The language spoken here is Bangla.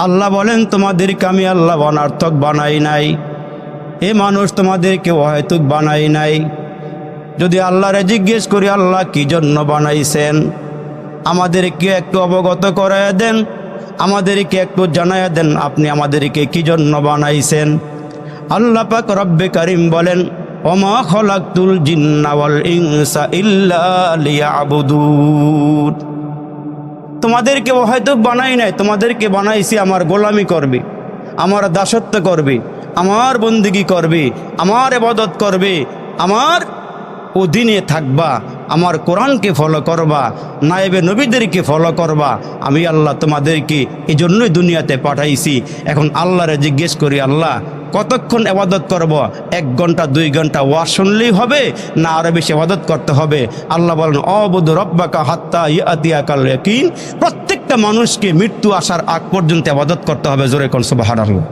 আল্লাহ বলেন, তোমাদেরকে আমি আল্লাহ অনর্থক বানাই নাই, এ মানুষ তোমাদেরকে অহেতুক বানাই নাই। যদি আল্লাহরে জিজ্ঞেস করি আল্লাহ কি জন্য বানাইছেন, আমাদেরকে একটু অবগত করাইয়া দেন, আমাদেরকে একটু জানাইয়া দেন আপনি আমাদেরকে কি জন্য বানাইছেন। আল্লাহ পাক রব্বে কারিম বলেন, ওমা খলাকতুল জিন্না ওয়াল ইনসা ইল্লা লিয়াবুদুন। তোমাদেরকে অহেতুক বানাই নাই, তোমাদেরকে বানাইছি আমার গোলামি করবে, আমার দাসত্ব করবে, আমার বন্দিগি করবে, আমার ইবাদত করবে, আমার অধীনে থাকবা, আমার কোরআনকে ফলো করবা, নায়েবে নবীদেরকে ফলো করবা। আমি আল্লাহ তোমাদেরকে এই জন্যই দুনিয়াতে পাঠাইছি। এখন আল্লাহরে জিজ্ঞেস করি, আল্লাহ কতক্ষণ ইবাদত করব? 1 ঘন্টা 2 ঘন্টা ওয়াজ শুনলেই হবে না আরো বেশি ইবাদত করতে হবে? আল্লাহ বলেন, অবুদু রব্বাকা হাত্তা ইয়াতিয়াকাল ইয়াকিন। প্রত্যেকটা মানুষকে মৃত্যু আসার আগ পর্যন্ত ইবাদত করতে হবে। জোরে কোন সুবহানাল্লাহ।